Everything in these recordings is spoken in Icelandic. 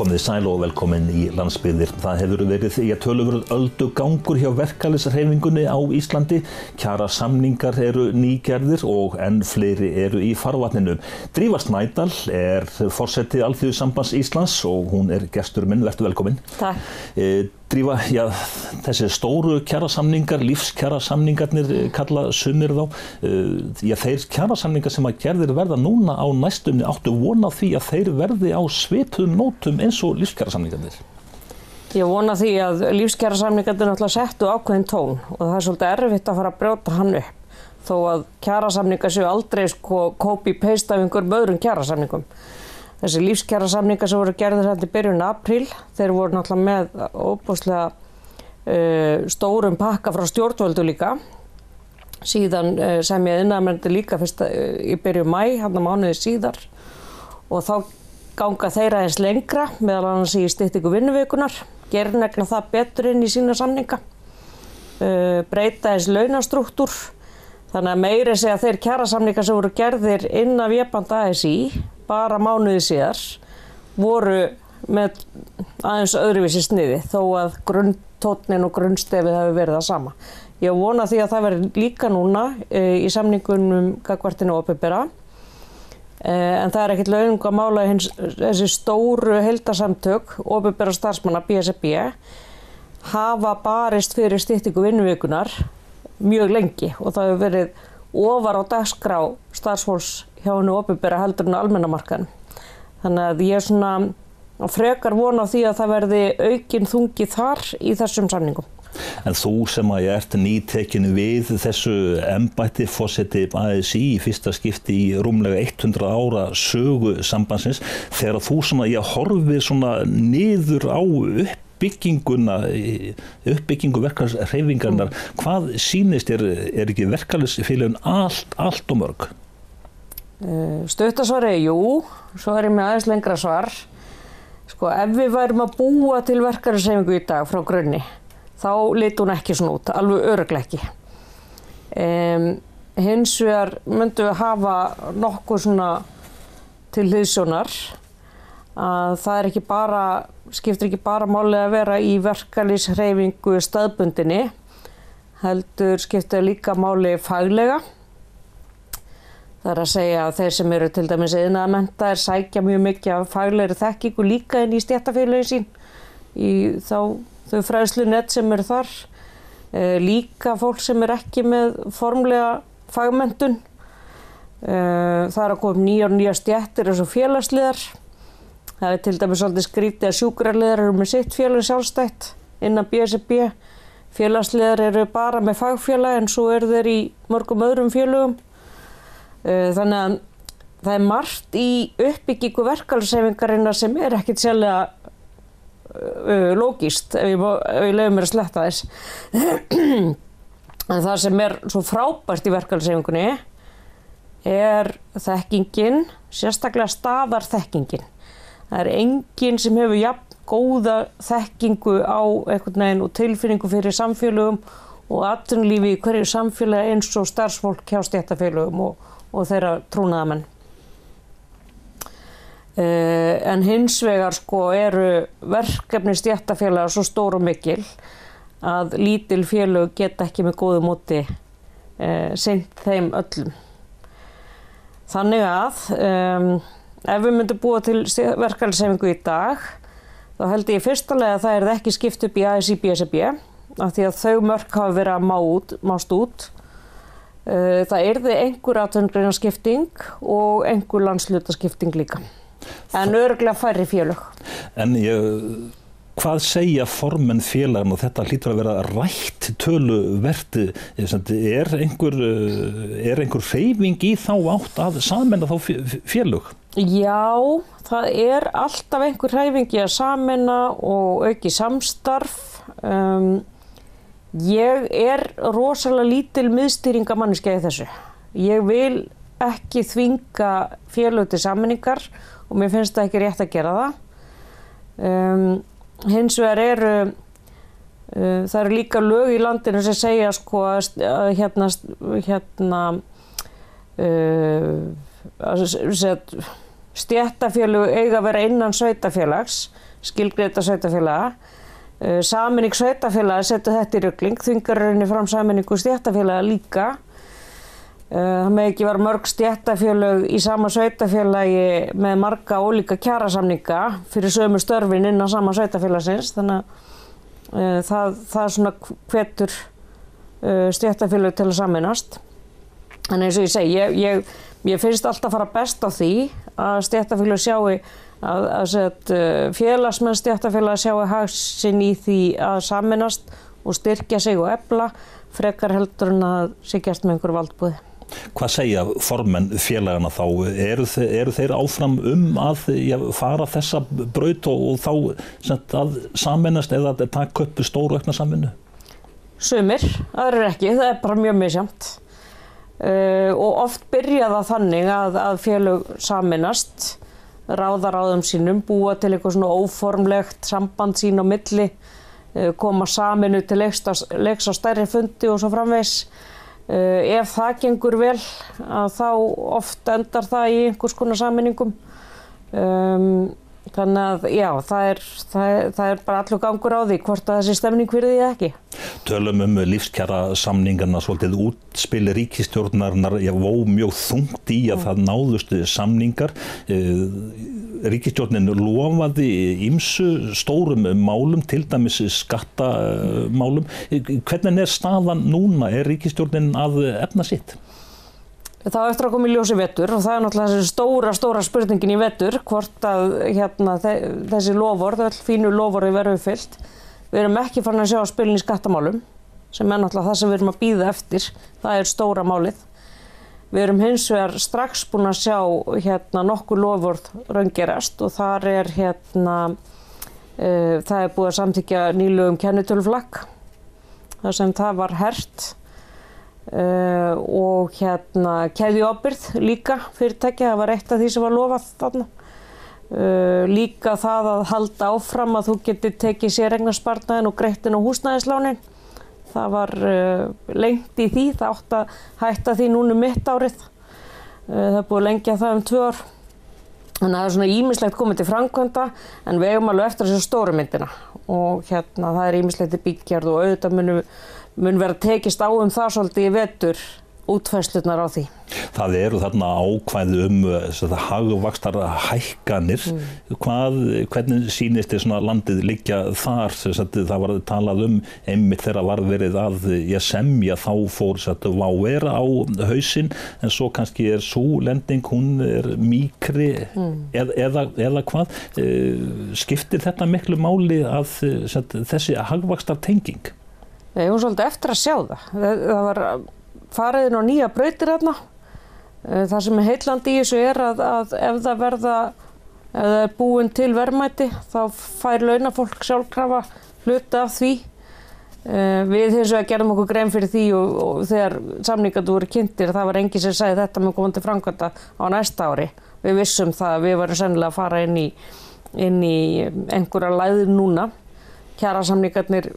Komið sæl og velkomin í landsbyggðir. Það hefur verið töluverður öldugangur hjá verkalýðshreyfingunni á Íslandi. Kjarasamningar eru nýgerðir og enn fleiri eru í farvatninu. Drífa Snædal forseti Alþýðusambands Íslands og hún gestur minn. Vertu velkomin. Takk. Drífa, þessi stóru kjarasamningar, lífskjarasamningarnir kalla sumir þá. Þeir kjarasamningar sem að gerðir verða núna á næstunni áttu vona því að þeir verði á svipuðum nótum eins og lífskjarasamningarnir. Ég vona því að lífskjarasamningarnir náttúrulega settu ákveðin tón og það svolítið erfitt að fara að brjóta hann upp. Þó að kjarasamningar séu aldrei copy-paste af einhverjum öðrum kjarasamningum. Þessi lífskjarasamningar sem voru gerðir þetta í byrjun apríl, þeir voru náttúrulega með óbúslega stórum pakka frá stjórnvöldu líka. Síðan sem ég innanverndi líka fyrst í byrjun maí, hann mánuði síðar. Og þá ganga þeir aðeins lengra, meðal annars í styttingu vinnuvikunar, gerðnegna það betur inn í sína samninga, breyta þess launastrúktúr. Þannig að meiri segja þeir kjarasamningar sem voru gerðir innan vébanda ASÍ, bara mánuði síðar, voru með aðeins öðruvísi sniði, þó að grunntónnin og grunnstefið hafi verið það sama. Ég vona því að það verði líka núna í samningunum gagnvart hinu opinbera, en það ekkert launungamála þessi stóru heildarsamtök, opinbera starfsmanna BSRB, hafa barist fyrir styttingu vinnuvikunar mjög lengi og það hefur verið ofar á dagskrá starfsfólks hjá hinu opinbera heldur en almenna markaðnum. Þannig að ég frekar vona því að það verði aukinn þungi þar í þessum samningum. En þú sem að ert nýtekin við þessu embætti forseti ASÍ í fyrsta skipti í rúmlega 100 ára sögu sambandsins, þegar þú horfir niður á uppbyggingu verkalýðshreyfingarinnar, hvað sýnist ekki verkalýðsfélögin allt og mörg? Stuttasvar jú, svo ég með aðeins lengra svar. Ef við værum að búa til verkalýðshreyfingu í dag frá grunni, þá liti hún ekki svona út, alveg örugglega ekki. Hins vegar myndum við hafa nokkuð svona til hliðsjónar að það skiptir ekki bara máli að vera í verkalýðshreyfingu staðbundinni, heldur skiptir líka máli faglega. Það að segja að þeir sem eru til dæmis iðnaðarmenntaðir sækja mjög mikið af faglegri þekkingu líka inn í stéttarfélögin sín, í þau fræðslunet sem eru þar. Líka fólk sem ekki með formlega fagmenntun. Það að koma nýjar stéttir eins og félagsliðar. Það til dæmis svolítið skrítið að sjúkraliðar eru með sitt félag sjálfstætt innan BSRB. Félagsliðar eru bara með fagfélag en svo eru þeir í mörgum öðrum félögum. Þannig að það margt í uppbyggingu verkalýðshreyfingarinnar sem ekkert sérlega lógískt, ef ég leyfi mér að sletta þess. En það sem svo frábært í verkalýðshreyfingunni þekkingin, sérstaklega staðarþekkingin. Það enginn sem hefur jafn góða þekkingu á einhvern veginn og tilfinningu fyrir samfélögum og atvinnulífi í hverju samfélagi eins og starfsfólk hjá stéttarfélögum og þeirra trúnaðarmenn. En hins vegar eru verkefni stéttarfélaga svo stór og mikil að lítil félög geta ekki með góðu móti sinnt þeim öllum. Þannig að ef við myndum búa til verkalýðshreyfingu í dag, þá held ég í fyrsta lagi að það ekki skipt upp í ASÍ BSRB, af því að þau mörk hafa verið að mást út. Það yrði einhver atvinnugreinaskipting og einhver landshlutaskipting líka. En örugglega færri félög. En hvað segja formenn félaganna og þetta hlýtur að vera rætt töluvert? Einhver hreyfing í þá átt að sameina þá félög? Já, það alltaf einhver hreyfing í að sameina og auki samstarf. Ég rosalega lítil miðstýringamanneskja í þessu. Ég vil ekki þvinga félög til sameiningar og mér finnst það ekki rétt að gera það. Hins vegar það eru líka lög í landinu sem segja að stéttarfélög eiga að vera innan sveitarfélags skilgreita sveitarfélaga. Sameining sveitarfélaga setur þetta í rugling, þvingar rauninni fram sameiningu stéttarfélaga líka. Það með ekki vera mörg stéttarfélög í sama sveitarfélagi með marga ólíka kjarasamninga fyrir sömu störfin innan sama sveitarfélagsins, þannig að það svona hvetur stéttarfélög til að sameinast. En eins og ég segi, ég finnst alltaf fara best á því að stéttarfélög sjái að félagsmenn stéttarfélag sjái hag sinn í því að sameinast og styrkja sig og efla frekar heldur en að sé gert með einhverju valdboði. Hvað segja formenn félagana þá? Eru þeir áfram að fara þessa braut og þá að sameinast eða að taka upp stóru aukna samvinnu? Sumir, aðrir ekki, það bara mjög misjafnt. Og oft byrja það þannig að félög sameinast, ráða ráðum sínum, búa til eitthvað svona óformlegt samband sín á milli, koma saminu til leiks á stærri fundi og svo framvegis. Ef það gengur vel, þá oft endar það í einhvers konar sameiningum. Þannig að já, það er bara allur gangur á því hvort að þessi stemning fyrir því ekki. Tölum lífskjara samningarna svolítið útspil ríkisstjórnarinnar vó mjög þungt í að það náðust samningar. Ríkisstjórnin lofaði ýmsu stórum málum, til dæmis skattamálum. Hvernig staðan núna? Ríkisstjórnin að efna sitt? Það á eftir að koma í ljós í vetur og það er náttúrulega þessi stóra spurningin í vetur hvort að þessi loforð, öll fínu loforði verður uppfyllt. Við erum ekki farin að sjá spilin í skattamálum sem er náttúrulega það sem við erum að bíða eftir. Það er stóra málið. Við erum hins vegar strax búin að sjá nokkur loforð raungerast og þar er það er búið að samþykkja nýlegum kennitöluflakk þar sem það var hert. Og keðjuábyrgð líka fyrirtækja, það var eitt af því sem var lofað þarna. Líka það að halda áfram að þú getur tekið séreignarsparnaðinn og greitt inn á húsnæðislánin. Það var lengt í því, það átti að hætta því núna mitt árið. Það er búið að lengja það 2 ár. Þannig að það er svona ýmislegt komið til framkvæmda en við eigum alveg eftir þessu stóru myndina. Og það er ýmislegt í byggjarð og auðvitað mun vera tekist á það svolítið í vetur útfærslurnar á því. Það eru þarna ákvæði hagvaxtarhækkanir. Hvernig sýnist þér landið liggja þar? Það var talað einmitt þegar var verið að semja, þá fór WOW á hausinn, en svo kannski er sú lending, hún er mýkri eða hvað? Skiptir þetta miklu máli að þessi hagvaxtartenging? Ég var svolítið eftir að sjá það. Það var farið inn á nýja brautir þarna. Það sem er heillandi í þessu er að ef það er búin til verðmæti, þá fær launafólk sjálfkrafa hluta af því. Við hins vegar gerðum okkur grein fyrir því og þegar samningarnir voru kynntir, það var enginn sem sagði þetta mun koma til framkvæmda á næsta ári. Við vissum það að við varum sennilega að fara inn í einhverja lægðir núna. Kjarasamningarnir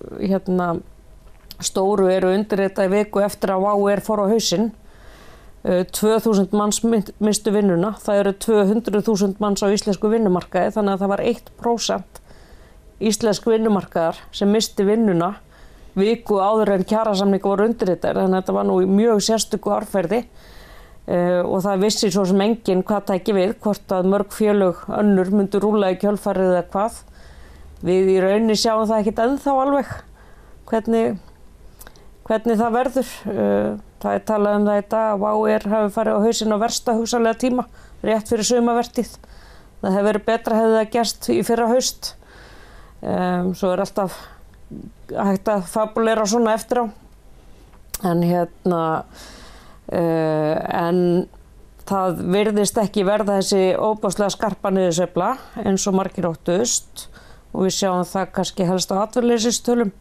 stóru eru undirritaði viku eftir að WOW fór á hausinn. 2000 manns mistu vinnuna. Það eru 200.000 manns á íslensku vinnumarkaði, þannig að það var 1% íslensk vinnumarkaðar sem misti vinnuna viku áður en kjarasamningar voru undirritaðir. Þannig að þetta var nú mjög sérstöku árferði og það vissi svo sem enginn hvað tæki við, hvort að mörg félög önnur myndu rúlla í kjölfarið eða hvað. Við í rauninni sjáum það ekkert ennþá alveg hvernig það verður. Það er talað það í dag að WOW hafi farið á hausinn á versta hugsanlega tíma, rétt fyrir sumarvertíð. Það hefði verið betra hefði það gerst í fyrra haust. Svo er alltaf hægt að fabulera svona eftir á. En það virðist ekki verða þessi óbáslega skarpa niðursveifla eins og margir óttuðust og við sjáum það kannski helst á atvinnuleysistölum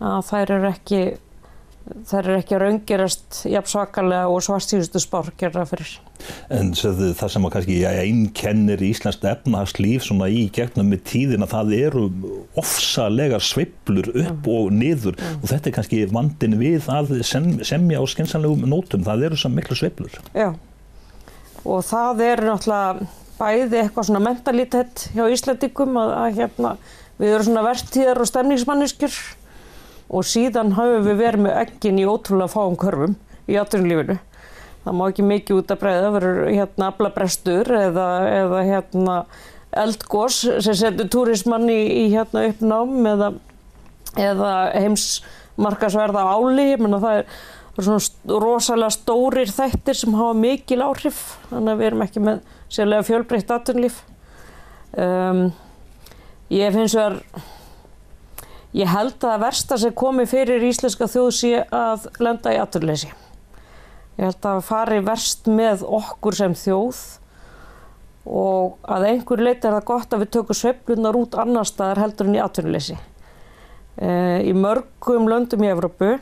að þær eru ekki að raungerast jafn svakalega og svartsýnustu spár gera fyrir. En það sem kannski einkennir íslenskt efnahagslíf svona í gegnum með tíðina, það eru ofsalegar sveiflur upp og niður og þetta er kannski vandinn við að semja á skynsamlegum nótum. Það eru svo miklu sveiflur. Já, og það er náttúrulega bæði eitthvað svona mentalitet hjá Íslendingum að við erum svona vertíðar og stemningsmanneskjur og síðan höfum við verið með eggin í ótrúlega fáum körfum í atvinnulífinu. Það má ekki mikið út að bregða, það verður aflabrestur eða eldgos sem setur túrismann í uppnám eða heimsmarkaðsverð á áli. Ég meina það er svona rosalega stórir þættir sem hafa mikil áhrif, þannig að við erum ekki með sérlega fjölbreytt atvinnulíf. Ég held að það versta sem komi fyrir íslenska þjóð sé að lenda í atvinnuleysi. Ég held að fari verst með okkur sem þjóð og að einhver leyti það gott að við tökum sveiflurnar út annars staðar heldur en í atvinnuleysi. Í mörgum löndum í Evrópu,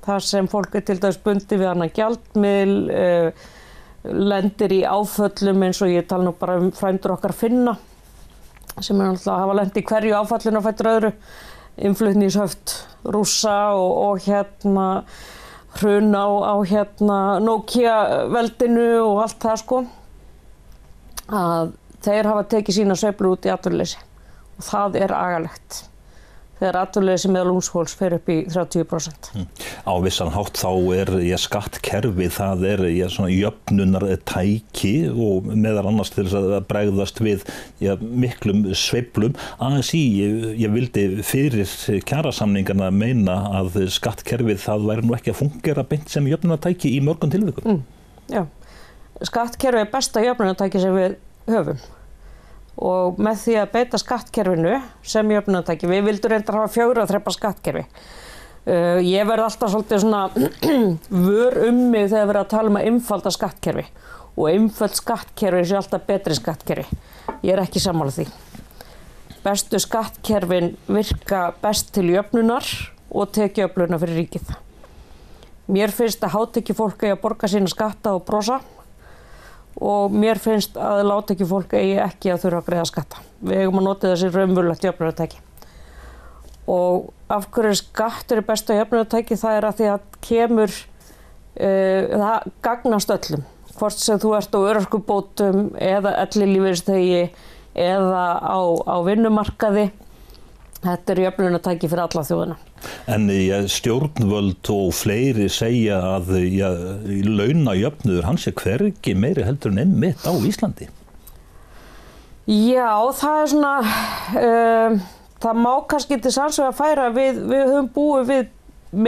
þar sem fólk til dæmis bundið við annan gjaldmiðil, lendir í áföllum eins og ég tala nú bara frændur okkar Finna, sem náttúrulega hafa lent í hverju áfallinu á fætur öðru, innflutningshöft Rússa og hrun á Nokia-veldinu og allt það sko, að þeir hafa tekið sína sveiflur út í atvinnuleysi og það er agalegt þegar atvinnuleysi meðal ungs fólks fer upp í 30%. Á vissan hátt þá er skattkerfi, það er svona jöfnunartæki og meðal annars til þess að bregðast við miklum sveiflum. ASÍ, ég vildi fyrir kjarasamningarna meina að skattkerfið það væri nú ekki að fungera beint sem jöfnunartæki í mörgum tilvikum. Já, skattkerfið er besta jöfnunartæki sem við höfum. Og með því að beita skattkerfinu sem jöfnunartæki, við vildum reyndar hafa 4 þrepa skattkerfi. Ég verð alltaf svolítið svona vör mig þegar verið að tala um að einfalda skattkerfi og einföld skattkerfi sé alltaf betri skattkerfi. Ég er ekki sammála því. Bestu skattkerfin virka best til jöfnunar og tekjuöflunar fyrir ríkið. Mér finnst að hátekjufólk eigi að borga sína skatta og brosa. Og mér finnst að lágtekjufólk eigi ekki að þurfa að greiða skatta. Við eigum að nota þessi raunverulegt jöfnunartæki. Og af hverju skattur er besta jöfnunartæki, það er að því að kemur, það gagnast öllum. Hvort sem þú ert á örorkubótum eða ellilífeyrisþegi eða á vinnumarkaði. Þetta er jöfnunartæki fyrir alla þjóðina. En stjórnvöld og fleiri segja að launajöfnuður hans er hvergi meiri heldur en einmitt á Íslandi. Já, það er svona, það má kannski til sanns að færa, við höfum búið við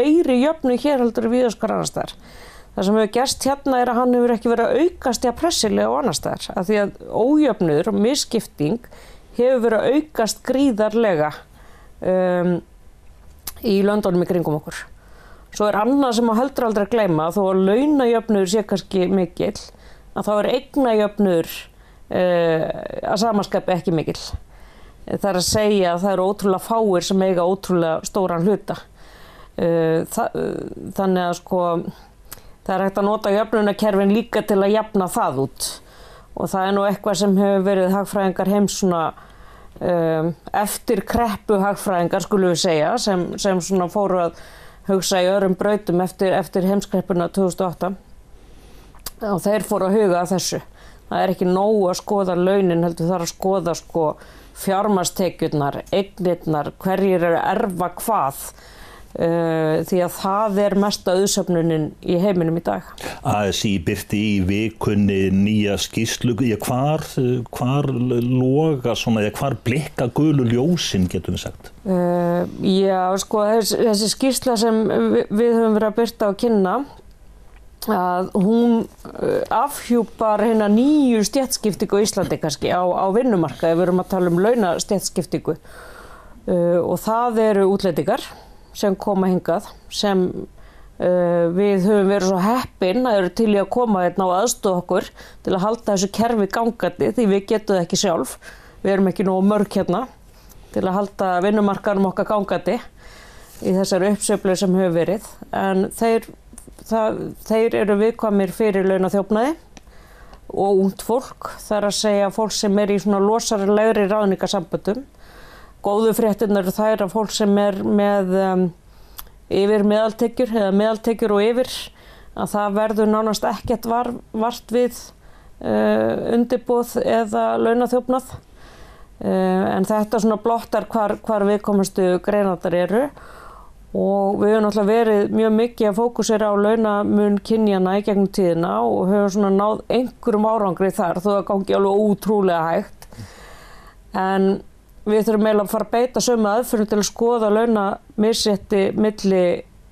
meiri jöfnu hér heldur en víðast hvar annars staðar. Það sem hefur gerst hérna er að hann hefur ekki verið að aukast pressilega á annars staðar, af því að ójöfnuður og misskipting hefur verið að aukast gríðarlega í löndunum í kringum okkur. Svo er annað sem heldur aldrei að gleyma, þó að launajöfnuður sé kannski mikill, að þá er eignajöfnuður að samaskapi ekki mikill. Það er að segja að það eru ótrúlega fáir sem eiga ótrúlega stóran hluta. Þannig að sko, það er hægt að nota jöfnunarkerfin líka til að jafna það út. Og það er nú eitthvað sem hefur verið hagfræðingar heims svona eftir kreppu hagfræðingar skulum við segja, sem svona fóru að hugsa í öðrum brautum eftir heimskreppuna 2008 og þeir fóru að huga að þessu. Það er ekki nóg að skoða launin, heldur þarf að skoða sko fjármagnstekjurnar, eignirnar, hverjir eru að erfa hvað, því að það er mesta auðsöfnunin í heiminum í dag. ASÍ birti í vikunni nýja skýrslu, hvar loga svona, hvar blikka gulu ljósin, getum við sagt? Já, sko þessi skýrsla sem við höfum verið að birta og kynna, að hún afhjúpar hérna nýju stéttskiptingu á Íslandi kannski á vinnumarkaði, við erum að tala um launastéttskiptingu og það eru útlendingar sem koma hingað, sem við höfum verið svo heppin að eru til í að koma hérna og aðstoða okkur til að halda þessu kerfi gangandi, því við getum það ekki sjálf, við erum ekki nógu mörg hérna til að halda vinnumarkaðnum okkar gangandi í þessari uppsveiflu sem hefur verið, en þeir eru viðkvæmir fyrir launaþjófnaði og ungt fólk, það er að segja fólk sem er í svona losaralegri ráðningarsamböndum. Góðu fréttirnar eru þær að fólk sem er með yfir meðaltekjur eða meðaltekjur og yfir, að það verður nánast ekkert vart við undirboð eða launaþjófnað. En þetta svona blottar hvar viðkomustu greinarnar eru og við höfum náttúrulega verið mjög mikið að fókusera á launamun kynjanna í gegnum tíðina og höfum svona náð einhverjum árangri þar þó það gangi alveg ótrúlega hægt. En við þurfum eiginlega að fara að beita sömu aðferðum til að skoða launamisrétti milli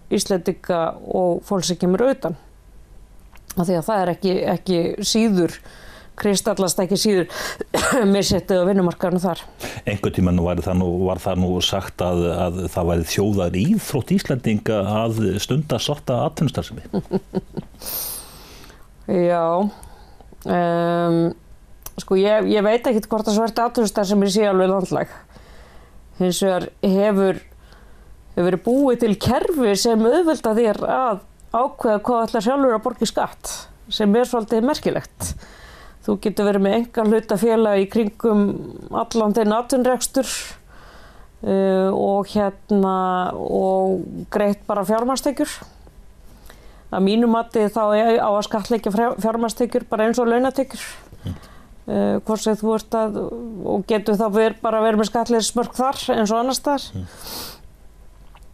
Íslendinga og fólk sem kemur utan. Af því að það er ekki síður kristallast ekki síður misréttið á vinnumarkaðnum þar. Einhvern tímann var það nú sagt að það væri þjóðaríþrótt Íslendinga að stunda svarta atvinnustarfsemi. Já, sko ég veit ekkert hvort að svarta atvinnustarfsemi sé alveg landlæg. Hins vegar hefur verið búið til kerfi sem auðvelda þér að ákveða hvað ætlar sjálfur að borga í skatt, sem svolítið merkilegt. Þú getur verið með einkahlutafélag í kringum allan þinn atvinnurekstur og greitt bara fjármagnstekjur. Að mínu mati þá á að skattleggja fjármagnstekjur bara eins og launatekjur. Hvort sem þú ert og getur þá bara verið með skattleysismörk þar eins og annars staðar.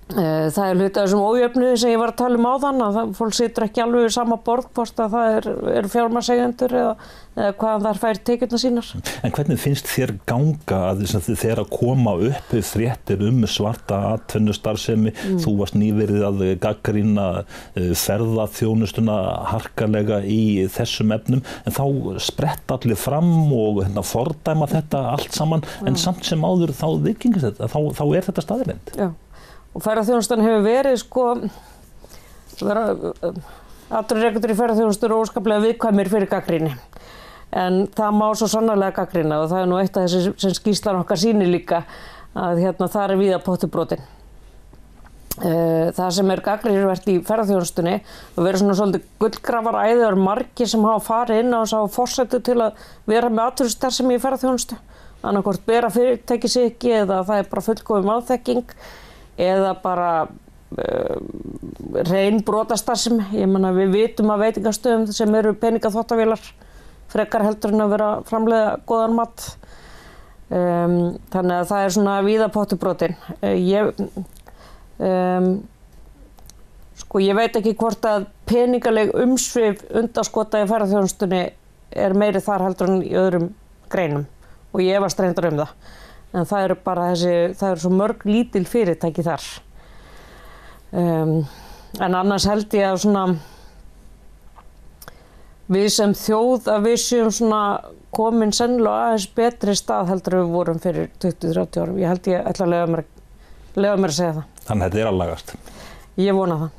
Það er hluti af þessum ójöfnuði sem ég var að tala áðan að fólk situr ekki alveg í sama borð hvort að það er fjármagnseigendur eða hvaðan þær fær tekjurnar sínar. En hvernig finnst þér ganga að þegar að koma upp fréttir svarta atvinnustarfsemi, þú varst nýverið að gagnrýna ferðaþjónustuna harkalega í þessum efnum, en þá spretta allir fram og fordæma þetta allt saman, en samt sem áður þá viðgengist þetta, þá er þetta staðreynd. Já. Og ferðaþjónustan hefur verið atvinnurekendur í ferðaþjónustu eru óskaplega viðkvæmir fyrir gagnrýni. En það má svo sannarlega gagnrýna og það er nú eitt af þessi sem skýrslan okkar sýnir líka að þar er víða pottur brotinn. Það sem er gagnrýnivert í ferðaþjónustunni og verið svona svolítið gullgrafaræðar margir sem hafa farið inn á þess að hafa forsendu til að vera með atvinnustarfsemi í ferðaþjónustu. Annaðhvort bera fyrirtæki sig ekki eða það er bara fullkomin aðþekking eða bara rein brotastarfsemi. Ég meina við vitum að veitingastöðum sem eru peningaþvottavélar frekar heldur en að vera að framleiða góðan mat. Þannig að það er svona víða pottur brotinn. Ég veit ekki hvort að peningaleg umsvif undanskota í ferðaþjónustunni er meiri þar heldur en í öðrum greinum og ég efast reyndar það. En það eru bara það eru svo mörg lítil fyrirtæki þar. En annars held ég að við sem þjóð að við séum komin sennilega aðeins betri stað heldur við vorum fyrir 20-30 árum. Ég held ég ætla að leyfa mér að segja það. Þannig að þetta er að lagast? Ég vona það.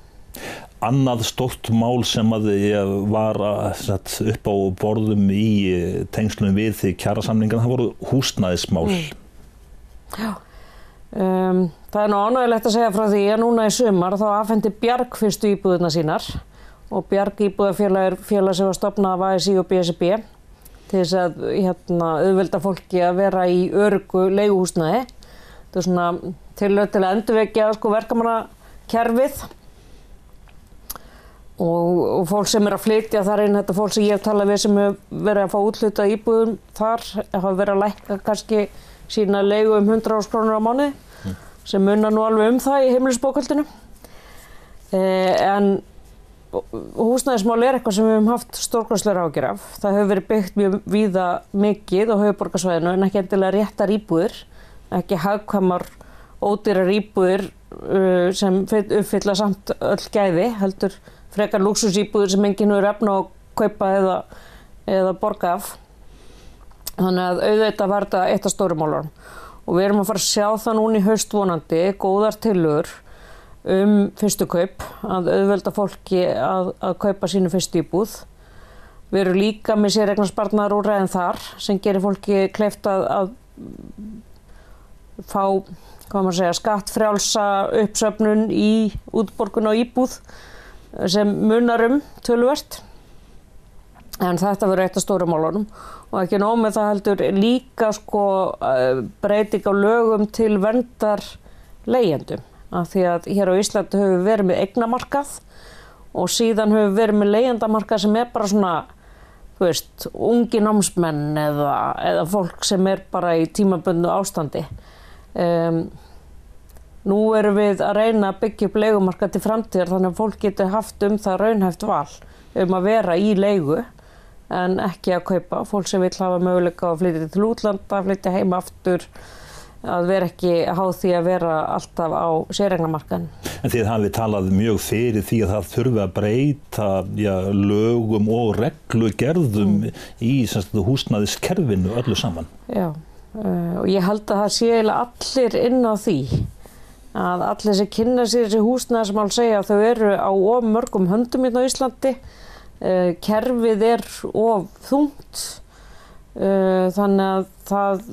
Annað stórt mál sem að ég var upp á borðum í tengslum við því kjarasamningarna, það voru húsnæðismál. Já, það er nú ánægjulegt að segja frá því að núna í sumar þá afhendi Bjarg fyrstu íbúðirnar sínar og Bjarg íbúðafélag er félag sem var stofnað af ASÍ og BSRB til þess að auðvelda fólki að vera í öruggu leiguhúsnæði. Þetta er svona tilraun til að endurvekja verkamannakerfið og fólk sem er að flytja þar inn, þetta fólk sem ég hef talað við sem hefur verið að fá úthlutað íbúðum þar hafa verið að lækka kannski sína leigu 100.000 krónur á mánuði sem munar nú alveg það í heimilisbókhaldinu. En húsnæðismál er eitthvað sem við höfum haft stórkostlegar áhyggjur af. Það hefur verið byggt mjög víða mikið á höfuðborgarsvæðinu en ekki endilega réttar íbúðir, ekki hagkvæmar ódýrar íbúðir sem uppfylla samt öll gæði, heldur frekar lúxusíbúðir sem enginn hefur efni á að kaupa eða borga af. Þannig að auðvitað var þetta eitt af stóru málunum og við erum að fara að sjá það núna í haust vonandi góðar tillögur fyrstu kaup, að auðvelda fólki að kaupa sínu fyrstu íbúð. Við erum líka með séreignarsparnaðarúrræðin þar sem gerir fólki kleift að fá, skattfrjálsa uppsöfnun í útborgun á íbúð sem munar töluvert. En þetta verður eitt af stóru málunum og ekki nóg með það heldur líka breyting á lögum til verndar leigjendum. Af því að hér á Íslandi höfum við verið með eignamarkað og síðan höfum við verið með leigjendamarkað sem er bara þú veist, ungi námsmenn eða fólk sem bara í tímabundnu ástandi. Nú erum við að reyna að byggja upp leigumarkað til framtíðar þannig að fólk getur haft það raunhæft val að vera í leigu en ekki að kaupa. Fólk sem vill hafa möguleika að flytja til útlanda, flytja heim aftur, að vera ekki háð því að vera alltaf á séreignamarkaðnum. En þið hafið talað mjög fyrir því að það þurfi að breyta lögum og reglugerðum í húsnæðiskerfinu öllu saman. Já, og ég held að það sé eiginlega allir inn á því að allir sem kynna sér þessi húsnæðismál segja að þau eru á of mörgum höndum hérna á Íslandi. Kerfið of þungt, þannig að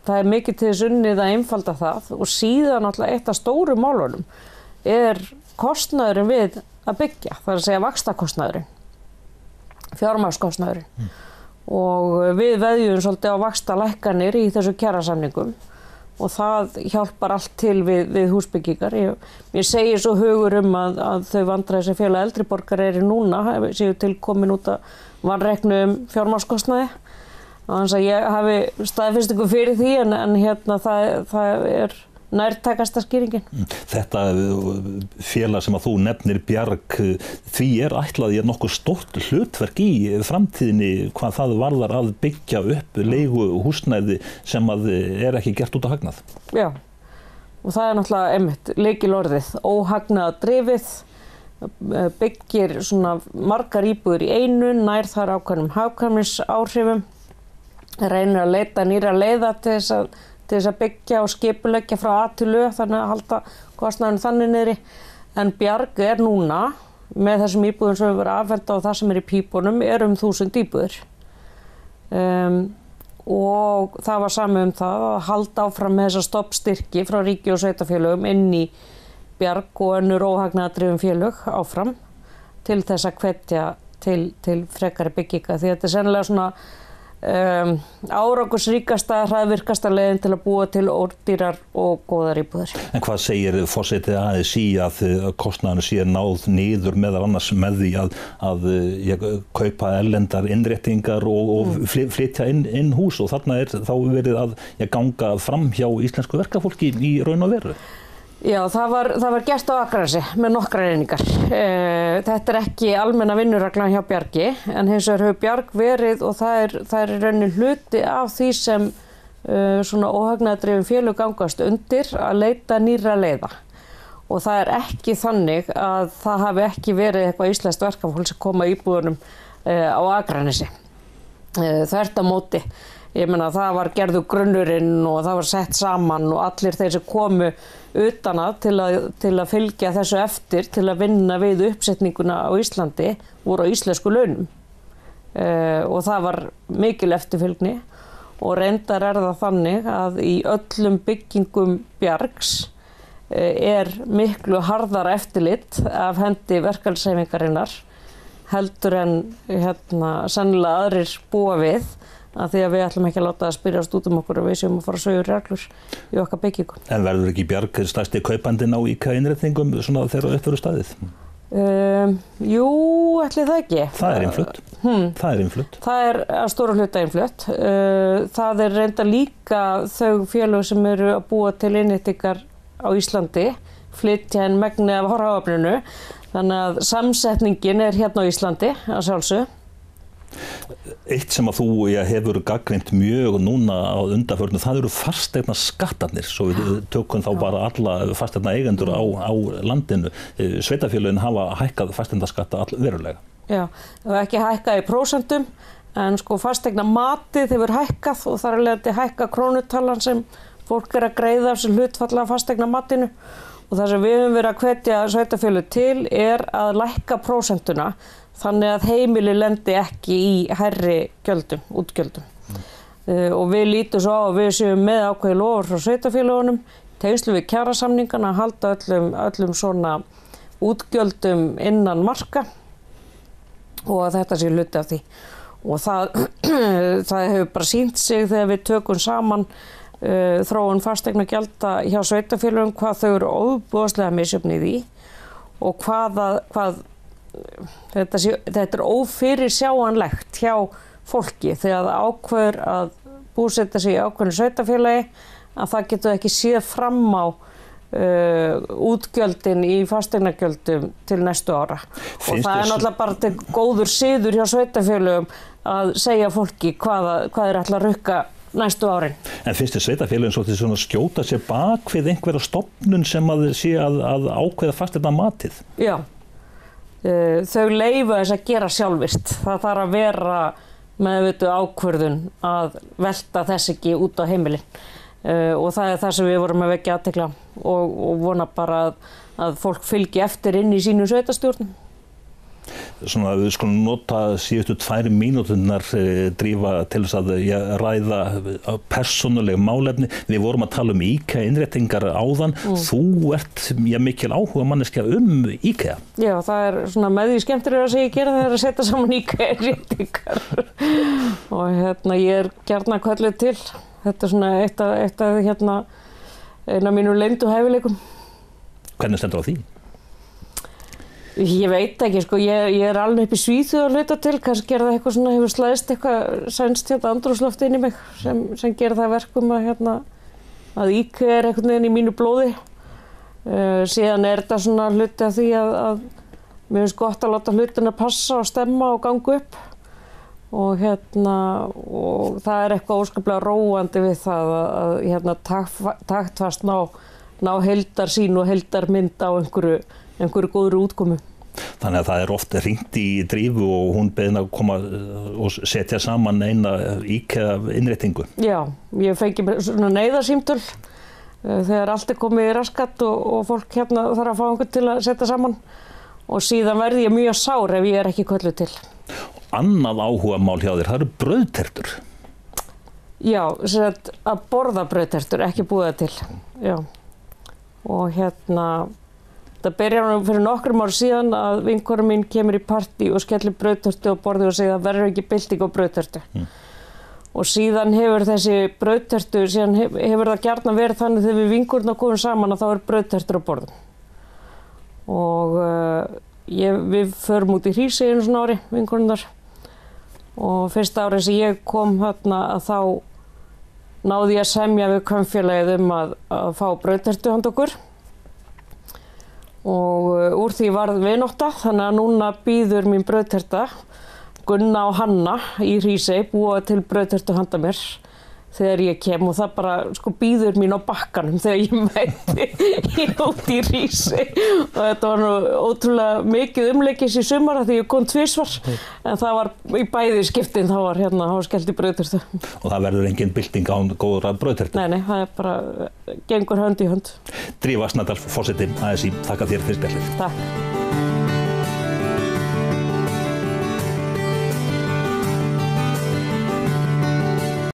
það er mikið til þess unnið að einfalda það og síðan náttúrulega eitt af stóru málunum kostnaðurinn við að byggja, það að segja vaxtakostnaðurinn, fjármagnskostnaðurinn og við veðjum svolítið á vaxtalækkanir í þessu kjarasamningum og það hjálpar allt til við húsbyggingar. Mér segir svo hugur að þau vandræði sem félag eldri borgara eru núna séu til komin út að vanreiknu fjármagnskostnaði. Þannig að ég hafi staðfestingu fyrir því en það nærtækasta skýringin. Þetta félag sem að þú nefnir Bjarg, því ætlað nokkuð stórt hlutverk í framtíðinni hvað það varðar að byggja upp leiguhúsnæði sem að ekki gert út á hagnað. Já, og það náttúrulega einmitt lykilorðið, óhagnaðardrifið, byggir svona margar íbúðir í einu, nær þar ákveðnum hagkvæmnisáhrifum, reynir að leita nýrra leiða til þess að byggja og skipuleggja frá A til Ö þannig að halda kostnaðinn þannig niðri. En Bjarg núna með þessum íbúðum sem hefur verið afhent og það sem í pípunum 1000 íbúðir. Og það var samið það að halda áfram með þessa stoppstyrki frá ríki og sveitarfélögum inn í Bjarg og önnur óhagnaðardrifin félög áfram til þess að hvetja til frekari bygginga því þetta sennilega svona árangursríkasta, hraðvirkasta leiðin til að búa til ódýrar og góðar íbúðir. En hvað segir forseti ASÍ að kostnaðurinn sé náð niður meðal annars með því að kaupa erlendar innréttingar og flytja inn hús og þarna þá verið að ganga fram hjá íslensku verkafólki í raun og veru? Já, það var gert á Akranesi með nokkrar einingar. Þetta ekki almenna vinnureglan hjá Bjargi, en hins vegar hefur Bjarg verið og það er í rauninni hluti af því sem svona óhagnaðardrifin félög gangast undir að leita nýrra leiða. Og það er ekki þannig að það hafi ekki verið eitthvað íslenskt verkafólk sem koma íbúðunum á Akranesi. Þvert á móti. Ég meina það var gerður grunnurinn og það var sett saman og allir þeir sem komu utan til að fylgja þessu eftir til að vinna við uppsetninguna á Íslandi voru á íslensku launum. Og það var mikil eftirfylgni og reyndar það þannig að í öllum byggingum Bjargs miklu harðara eftirlit af hendi verkalýðshreyfingarinnar heldur en sennilega aðrir búa við. Að því að við ætlum ekki að láta það spyrjast út okkur og við séum að fara að sögur reglur í okkar byggingum. En verður ekki Bjarg stærsti kaupandinn á IKEA-innréttingum svona þegar upp verður staðið? Jú, ætli það ekki. Það er innflutt. Það er innflutt. Það er að stóra hluta innflutt. Það er reyndar líka þau félög sem eru að búa til innréttingar á Íslandi, flytja megnið af hráefninu. Þannig að samsetningin er hérna á Íslandi að sjálfsögðu. Eitt sem að þú hefur gagnrýnt mjög núna á undanförnu, það eru fasteignaskattarnir, svo við tökum þá bara alla fasteignaeigendur á landinu. Sveitarfélögin hafa hækkað fasteignaskatta verulega. Já, það hefur ekki hækkað í prósentum, en fasteignamatið hefur hækkað og þar leiðandi hækkað krónutalan sem fólk að greiða af sem hlutfall af fasteignamatinu. Og það sem við höfum verið að hvetja sveitarfélög til að lækka prósentuna þannig að heimili lendi ekki í hærri útgjöldum. Og við lítum svo á að við séum með ákveðið lofur frá sveitarfélögunum, tengslu við kjarasamningana að halda öllum svona útgjöldum innan marka og að þetta sé hluti af því. Og það hefur bara sýnt sig þegar við tökum saman þróun fasteignagjalda hjá sveitarfélögum hvað þau eru óbúðslega misjöfn í því og þetta er ófyrirsjáanlegt hjá fólki þegar það ákveður að búsetja sig í ákveðnu sveitarfélagi að það getur ekki séð fram á útgjöldin í fasteignagjöldum til næstu ára. Og það er náttúrulega bara til góður siður hjá sveitarfélögum að segja fólki hvað er ætla að rukka næstu árin. En finnst þér sveitarfélögin svo til að skjóta sér bak við einhverja stofnun sem að sé að ákveða fasteignamatið? Já. Þau leyfa þess að gera sjálfvirkt. Það þarf að vera meðvituð ákvörðun að velta þess ekki út á heimilin. Og það er það sem við vorum að vekja athygli á og vona bara að fólk fylgi eftir inn í sínum sveitarstjórnum. Svona við skulum nota síðustu 2 mínúturnar Drífa til þess að ræða persónuleg málefni. Við vorum að tala IKEA-innréttingar áðan. Þú ert mikil áhuga manneskja IKEA. Já, það er svona með því skemmtilega að ég gera það að setja saman IKEA-innréttingar. Og ég er gjarnan kölluð til. Þetta er svona eitt af eina af mínum leyndu hæfileikum. Hvernig stendur á því? Ég veit ekki, sko, ég er alveg upp í Svíþjóð að hluta til, kannski það eitthvað svona, hefur slæðist eitthvað sænst andrúmsloft inn í mig sem gerir það verkum að IKEA er einhvern veginn í mínu blóði. Síðan er þetta svona hluti af því að mér finnst gott að láta hlutina passa og stemma og ganga upp. Og það er eitthvað óskaplega róandi við það að taktfast ná heildarsýn og heildarmynd á einhverju góðri útkomu. Þannig að það er oft hringt í Drífu og hún beðin að koma og setja saman eina IKEA-innréttingu. Já, ég fengi svona neyðarsímtöl þegar allt er komið í raskat og fólk þarf að fá einhvern til að setja saman og síðan verði ég mjög sár ef ég er ekki kölluð til. Annað áhugamál hjá þér, það eru brauðtertur. Já, að borða brauðtertur, ekki búa það til. Já. Og það byrjar fyrir nokkrum árum síðan að vinkona mín kemur í partí og skellir brauðtertu á borðið og segir að verður ekki bylting á brauðtertu. Og síðan hefur þessi brauðtertu, síðan hefur það gjarnan verið þannig þegar við vinkonurnar komum saman að þá er brauðtertur á borðum. Og við förum út í Hrísey einu svona ári, vinkonurnar. Og fyrsta árið sem ég kom að þá náði ég að semja við kaupfélagið að fá brauðtertu handa okkur. Og úr því varð vinátta, þannig að núna býður mín brauðterta, Gunna og Hanna í Hrísey, búa til brauðtertu handa mér þegar ég kem og það bara býður mín á bakkanum þegar ég mæti út í Hrísey. Og þetta var nú ótrúlega mikið umleikis í sumar því ég kom 2 en það var í bæði skiptin, það var skellt í brauðtertu. Og það verður engin bylting án góðra brauðtertu? Nei, það er bara, gengur hönd í hönd. Drífa Snædal, forseti ASÍ, þakka þér fyrir spjallið. Takk.